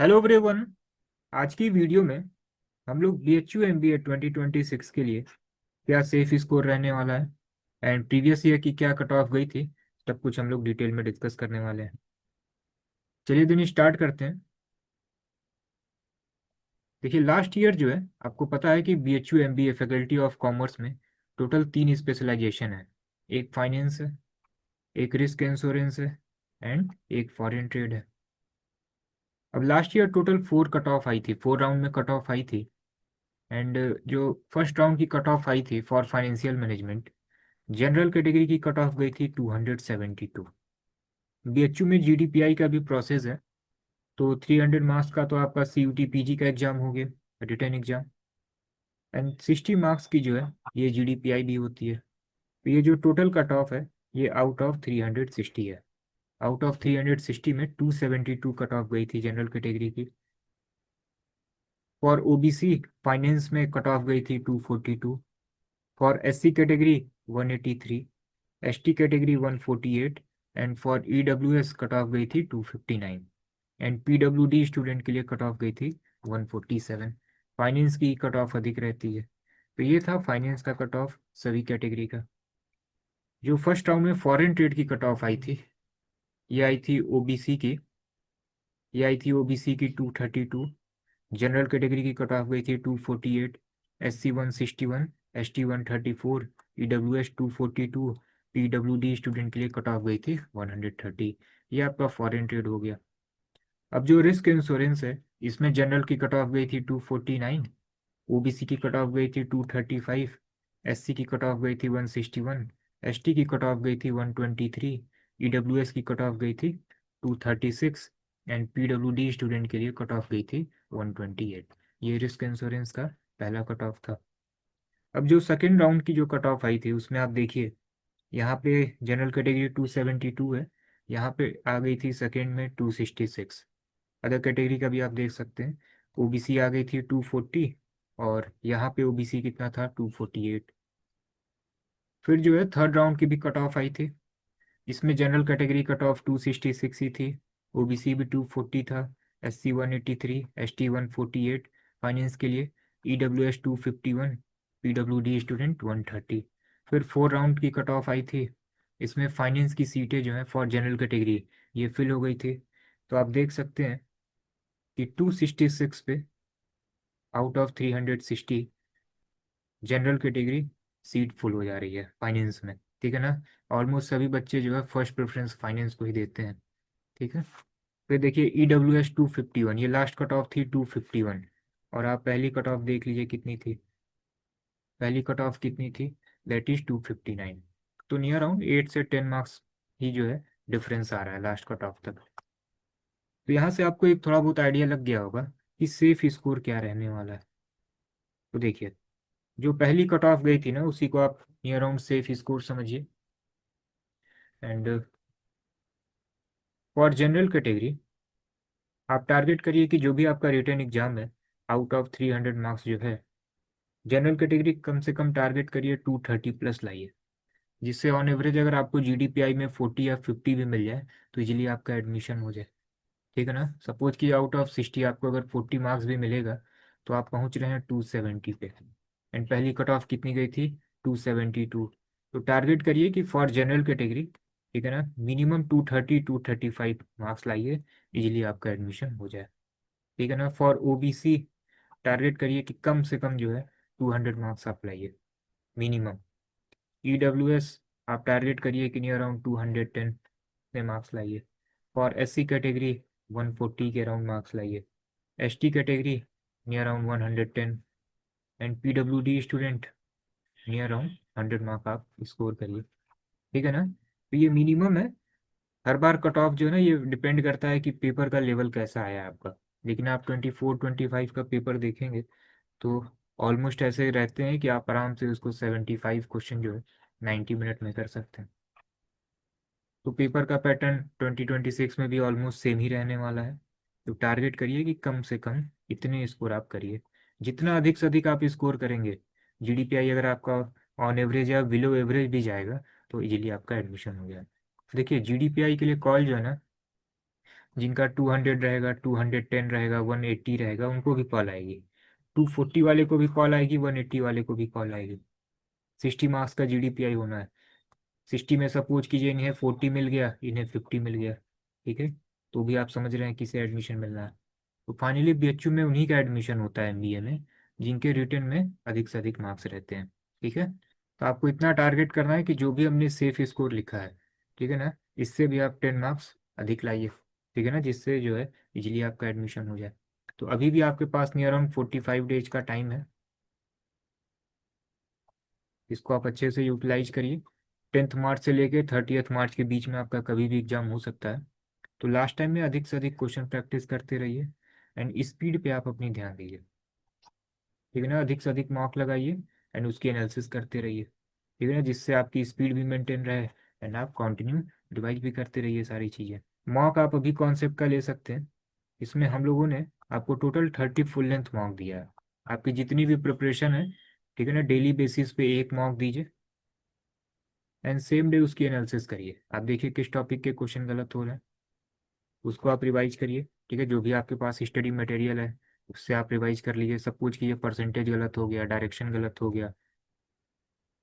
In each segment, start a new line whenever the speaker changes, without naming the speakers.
Hello everyone. आज की video में हम लोग BHU MBA 2026 के लिए क्या सेफ स्कोर रहने वाला है एंड प्रीवियस ईयर की क्या कट ऑफ गई थी, सब कुछ हम लोग डिटेल में डिस्कस करने वाले हैं। चलिए दिन स्टार्ट करते हैं। देखिए लास्ट ईयर जो है आपको पता है कि BHU MBA faculty of commerce में टोटल 3 स्पेशलाइजेशन है। एक फाइनेंस है, एक रिस्क इंश्योरेंस है एंड एक फॉरेन ट्रेड है। अब last year total 4 cut off आई थी, 4 राउंड में कट ऑफ आई थी। एंड जो फर्स्ट राउंड की कट ऑफ आई थी for financial management, general category की कट ऑफ गई थी 272। BHU में GDPI का भी प्रोसेस है, तो 300 मार्क्स का तो आपका CUT PG का एग्जाम हो गया, रिटर्न एग्जाम। एंड 60 मार्क्स की जो है ये GDPI भी होती है। तो ये जो टोटल कट ऑफ है ये आउट ऑफ 360 है। आउट ऑफ 360 में 272 कट ऑफ गई थी जनरल कैटेगरी की। फॉर OBC फाइनेंस में कट ऑफ गई थी 242। For SC category 183, ST category 148 and for EWS cut off गई थी 259 एंड PWD स्टूडेंट के लिए कट ऑफ गई थी 147। फाइनेंस की कट ऑफ अधिक रहती है। तो ये था फाइनेंस का कट ऑफ सभी कैटेगरी का। जो फर्स्ट राउंड में फॉरेन ट्रेड की कट ऑफ आई थी, ये आई थी ओबीसी की, ये आई थी ओबीसी की 232। जनरल कैटेगरी की कट ऑफ गई थी 248, SC 161, ST 134, EWS 242, PWD student के लिए कट ऑफ गई थी 130। ये आपका फॉरेन ट्रेड हो गया। अब जो रिस्क इंश्योरेंस है इसमें जनरल की कट ऑफ गई थी 249, OBC की कट ऑफ गई थी 235, SC की कट ऑफ गई थी 161, ST की कट ऑफ गई थी 123, EWS की कट ऑफ गई थी 236 एंड PWD स्टूडेंट के लिए कट ऑफ गई थी 128। ये रिस्क इंश्योरेंस का पहला कट ऑफ था। अब जो सेकेंड राउंड की जो कट ऑफ आई थी उसमें आप देखिए, यहाँ पे जनरल कैटेगरी 272 है, यहाँ पे आ गई थी सेकेंड में 266। अदर कैटेगरी का भी आप देख सकते हैं, OBC आ गई थी 240 और यहाँ पे OBC कितना था 248। फिर जो है थर्ड राउंड की भी कट ऑफ आई थी, इसमें जनरल कैटेगरी कट ऑफ 266 ही थी, OBC भी 240 था, SC 183, ST 148, फाइनेंस के लिए EWS 251, PWD स्टूडेंट 130। फिर फोर राउंड की कट ऑफ आई थी, इसमें फाइनेंस की सीटें जो है फॉर जनरल कैटेगरी ये फिल हो गई थी। तो आप देख सकते हैं कि 266 पे out of 360 general category seat full हो जा रही है फाइनेंस में, ठीक है ना। ऑलमोस्ट सभी बच्चे जो है फर्स्ट प्रेफरेंस फाइनेंस को ही देते हैं, ठीक है। फिर देखिए EWS 251, ये लास्ट कट ऑफ थी 251 और आप पहली कट ऑफ देख लीजिए कितनी थी, पहली कट ऑफ कितनी थी, दैट इज 259। तो नियर अराउंड 8 से 10 मार्क्स ही जो है डिफरेंस आ रहा है लास्ट कट ऑफ तक। तो यहाँ से आपको एक थोड़ा बहुत आइडिया लग गया होगा कि सेफ स्कोर क्या रहने वाला है। तो देखिए जो पहली कट ऑफ गई थी ना उसी को आप नियर अराउंड सेफ स्कोर समझिए। एंड फॉर जनरल कैटेगरी आप टारगेट करिए कि जो भी आपका रिटर्न एग्जाम है आउट ऑफ 300 मार्क्स जो है जनरल कैटेगरी कम से कम टारगेट करिए 230 प्लस लाइए, जिससे ऑन एवरेज अगर आपको GDPI में 40 या 50 भी मिल जाए तो इजीली आपका एडमिशन हो जाए, ठीक है ना। सपोज कि आउट ऑफ 60 आपको अगर 40 मार्क्स भी मिलेगा तो आप पहुंच रहे हैं 270 पे। एंड पहली कट ऑफ कितनी गई थी 272। तो टारगेट करिए कि फॉर जनरल कैटेगरी, ठीक है ना, मिनिमम 230 235 मार्क्स लाइए, इजीली आपका एडमिशन हो जाए, ठीक है ना। फॉर OBC टारगेट करिए कि कम से कम जो है 200 मार्क्स आप लाइए मिनिमम। EWS आप टारगेट करिए कि नियर अराउंड 210 में मार्क्स लाइए। फॉर SC कैटेगरी 140 के अराउंड मार्क्स लाइए। ST category near around 110 and PWD student near around 100 mark आप स्कोर करिए, ठीक है ना। तो ये मिनिमम है। हर बार कट ऑफ जो है ना ये डिपेंड करता है कि पेपर का लेवल कैसा आया है आपका। लेकिन आप 24 25 का पेपर देखेंगे तो ऑलमोस्ट ऐसे रहते हैं कि आप आराम से उसको 75 क्वेश्चन जो है 90 मिनट में कर सकते हैं। तो पेपर का पैटर्न 2026 में भी ऑलमोस्ट सेम ही रहने वाला है। तो टारगेट करिए कि कम से कम इतने स्कोर आप करिए, जितना अधिक से अधिक आप स्कोर करेंगे GDPI अगर आपका ऑन एवरेज या बिलो एवरेज भी जाएगा तो इजीली आपका एडमिशन हो जाएगा। देखिए GDPI के लिए कॉल जो है ना जिनका 200 रहेगा, 210 रहेगा, 180 रहेगा, उनको भी कॉल आएगी। 240 वाले को भी कॉल आएगी, 180 वाले को भी कॉल आएगी। 60 मार्क्स का GDPI होना है। 60 में सपोज कीजिए इन्हें 40 मिल गया, इन्हें 50 मिल गया, ठीक है, तो भी आप समझ रहे हैं किसे एडमिशन मिलना है। तो फाइनली BHU में उन्हीं का एडमिशन होता है MBA में, जिनके रिटर्न में अधिक से अधिक मार्क्स रहते हैं, ठीक है। तो आपको इतना टारगेट करना है कि जो भी हमने सेफ स्कोर लिखा है, ठीक है ना, इससे भी आप 10 मार्क्स अधिक लाइए, ठीक है ना, जिससे जो है इजीली आपका एडमिशन हो जाए। तो अभी भी आपके पास नियर अराउंड 45 डेज का टाइम है, इसको आप अच्छे से यूटिलाइज करिए। 10th मार्च से लेके 30th मार्च के बीच में आपका कभी भी एग्जाम हो सकता है। तो लास्ट टाइम में अधिक से अधिक क्वेश्चन प्रैक्टिस करते रहिए, एंड स्पीड पे आप अपनी ध्यान दीजिए, ठीक है ना, अधिक से अधिक मॉक लगाइए एंड उसकी एनालिसिस करते रहिए, ठीक है ना, जिससे आपकी स्पीड भी मेंटेन रहे एंड आप कंटिन्यू रिवाइज भी करते रहिए सारी चीज़ें। मॉक आप अभी कॉन्सेप्ट का ले सकते हैं। इसमें हम लोगों ने आपको टोटल 30 फुल लेंथ मॉक दिया है। आपकी जितनी भी प्रिपरेशन है, ठीक है ना, डेली बेसिस पे एक मॉक दीजिए एंड सेम डे उसकी एनालिसिस करिए। आप देखिए किस टॉपिक के क्वेश्चन गलत हो रहे हैं, उसको आप रिवाइज करिए, ठीक है, जो भी आपके पास स्टडी मटेरियल है उससे आप रिवाइज कर लीजिए। सब कुछ कीजिए, परसेंटेज गलत हो गया, डायरेक्शन गलत हो गया,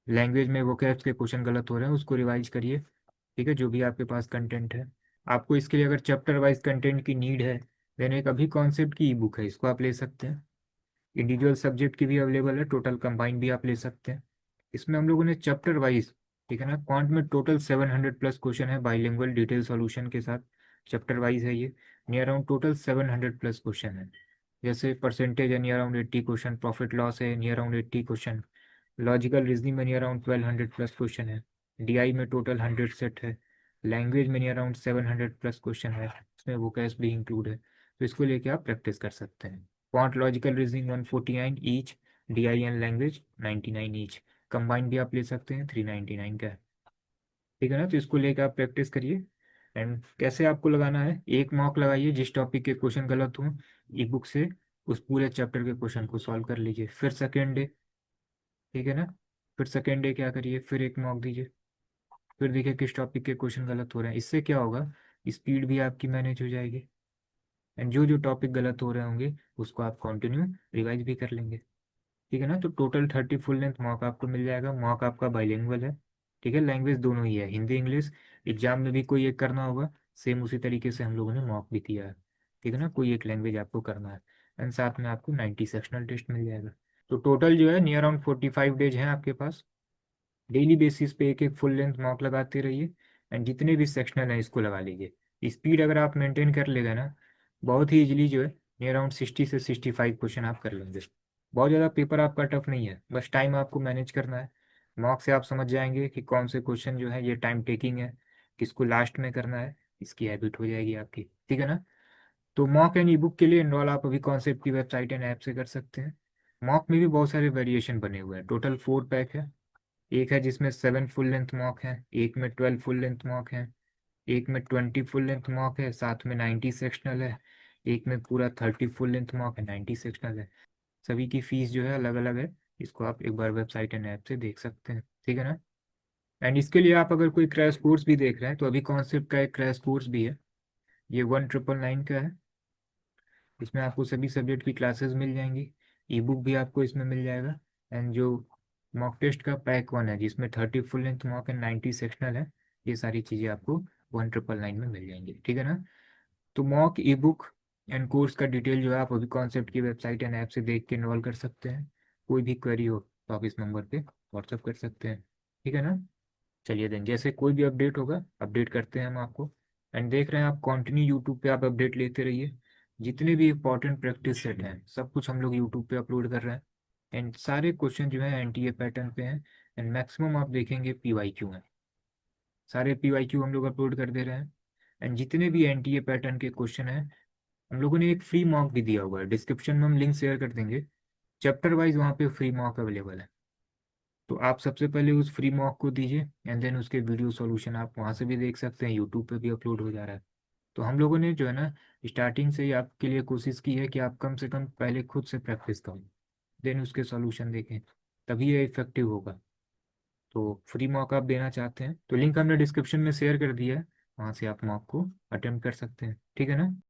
लैंग्वेज में वोकैब्स के क्वेश्चन गलत हो रहे हैं, उसको रिवाइज करिए, ठीक है, जो भी आपके पास कंटेंट है। आपको इसके लिए अगर चैप्टर वाइज कंटेंट की नीड है, देन एक अभी कॉन्सेप्ट की ई बुक है, इसको आप ले सकते हैं। इंडिविजुअल सब्जेक्ट की भी अवेलेबल है, टोटल कंबाइन भी आप ले सकते हैं। इसमें हम लोगों ने चैप्टर वाइज, ठीक है ना, क्वांट में टोटल 700+ क्वेश्चन है बाइलिंगुअल डिटेल सॉल्यूशन के साथ। चैप्टर वाइज है ये, नियर अराउंड टोटल 700+ क्वेश्चन है। जैसे परसेंटेज है near around 80 question, profit loss है near around 80 question, logical reasoning में नियर अराउंड 1200+ क्वेश्चन है, DI में टोटल 100 सेट है, लैंग्वेज में नियर अराउंड 700+ क्वेश्चन है, इसमें वोकैब्स भी इंक्लूड है। तो इसको लेके आप प्रैक्टिस कर सकते हैं। Quant logical reasoning 149 each, DI and language 99 each, combine भी आप ले सकते हैं 399 का है, ठीक है ना। तो इसको लेकर आप प्रैक्टिस करिए। एंड कैसे आपको लगाना है, एक मॉक लगाइए, जिस टॉपिक के क्वेश्चन गलत हों ई बुक से उस पूरे चैप्टर के क्वेश्चन को सॉल्व कर लीजिए। फिर सेकेंड डे, ठीक है ना, फिर सेकेंड डे क्या करिए, फिर एक मॉक दीजिए, फिर देखिए किस टॉपिक के क्वेश्चन गलत हो रहे हैं। इससे क्या होगा, स्पीड भी आपकी मैनेज हो जाएगी एंड जो जो टॉपिक गलत हो रहे होंगे उसको आप कंटिन्यू रिवाइज भी कर लेंगे, ठीक है ना। तो टोटल 30 फुल लेंथ मॉक आपको मिल जाएगा। मॉक आपका बाइलिंगुअल है, ठीक है, लैंग्वेज दोनों ही है, हिंदी इंग्लिश। एग्जाम में भी कोई एक करना होगा, सेम उसी तरीके से हम लोगों ने मॉक भी किया है, ठीक है ना, कोई एक लैंग्वेज आपको करना है एंड साथ में आपको 90 सेक्शनल टेस्ट मिल जाएगा। तो टोटल जो है नियर अराउंड 45 डेज हैं आपके पास। डेली बेसिस पे एक एक फुल लेंथ मॉक लगाते रहिए एंड जितने भी सेक्शनल हैं इसको लगा लीजिए। स्पीड अगर आप मेंटेन कर लेगा ना, बहुत ही इजीली जो है नियर अराउंड 60 से 65 क्वेश्चन आप कर लेंगे। बहुत ज़्यादा पेपर आपका टफ नहीं है, बस टाइम आपको मैनेज करना है। मॉक से आप समझ जाएंगे कि कौन से क्वेश्चन जो है ये टाइम टेकिंग है, किसको लास्ट में करना है, इसकी हैबिट हो जाएगी आपकी, ठीक है ना। तो मॉक एंड ई बुक के लिए इनरोल आप अभी कॉन्सेप्ट की वेबसाइट एंड ऐप से कर सकते हैं। मॉक में भी बहुत सारे वेरिएशन बने हुए हैं, टोटल 4 पैक है। एक है जिसमें 7 फुल लेंथ मॉक है, एक में 12 फुल लेंथ मॉक है, एक में 20 फुल लेंथ मॉक है, साथ में 90 सेक्शनल है, एक में पूरा 30 फुल लेंथ मॉक है, 90 सेक्शनल है। सभी की फीस जो है अलग अलग है, इसको आप एक बार वेबसाइट एंड ऐप से देख सकते हैं, ठीक है ना। एंड इसके लिए आप अगर कोई क्रैश कोर्स भी देख रहे हैं तो अभी कॉन्सेप्ट का एक क्रैश कोर्स भी है, ये 1999 का है। इसमें आपको सभी सब्जेक्ट की क्लासेस मिल जाएंगी, ई बुक भी आपको इसमें मिल जाएगा एंड जो मॉक टेस्ट का पैक 1 है जिसमें 30 full length mock and 90 sectional है, ये सारी चीज़ें आपको 1999 में मिल जाएंगी, ठीक है ना। तो mock E book and course का डिटेल जो है आप अभी कॉन्सेप्ट की वेबसाइट एंड ऐप से देख के इन्वॉल्व कर सकते हैं। कोई भी क्वेरी हो तो आप इस नंबर पे व्हाट्सअप कर सकते हैं, ठीक है ना। चलिए देन, जैसे कोई भी अपडेट होगा अपडेट करते हैं हम आपको। एंड देख रहे हैं आप कंटिन्यू यूट्यूब पे आप अपडेट लेते रहिए। जितने भी इंपॉर्टेंट प्रैक्टिस सेट हैं सब कुछ हम लोग यूट्यूब पे अपलोड कर रहे हैं एंड सारे क्वेश्चन जो है NTA पैटर्न पे हैं एंड मैक्सिमम आप देखेंगे PYQ हैं। सारे PYQ हम लोग अपलोड कर दे रहे हैं एंड जितने भी NTA पैटर्न के क्वेश्चन हैं हम लोगों ने एक फ्री मॉक भी दिया हुआ है, डिस्क्रिप्शन में हम लिंक शेयर कर देंगे। चैप्टर वाइज वहाँ पे फ्री मॉक अवेलेबल है, तो आप सबसे पहले उस फ्री मॉक को दीजिए एंड देन उसके वीडियो सॉल्यूशन आप वहाँ से भी देख सकते हैं, यूट्यूब पे भी अपलोड हो जा रहा है। तो हम लोगों ने जो है ना स्टार्टिंग से ही आपके लिए कोशिश की है कि आप कम से कम पहले खुद से प्रैक्टिस करें, देन उसके सॉल्यूशन देखें, तभी ये इफेक्टिव होगा। तो फ्री मॉक आप देना चाहते हैं तो लिंक हमने डिस्क्रिप्शन में शेयर कर दिया है, वहाँ से आप मॉक को अटेम्प्ट कर सकते हैं, ठीक है ना।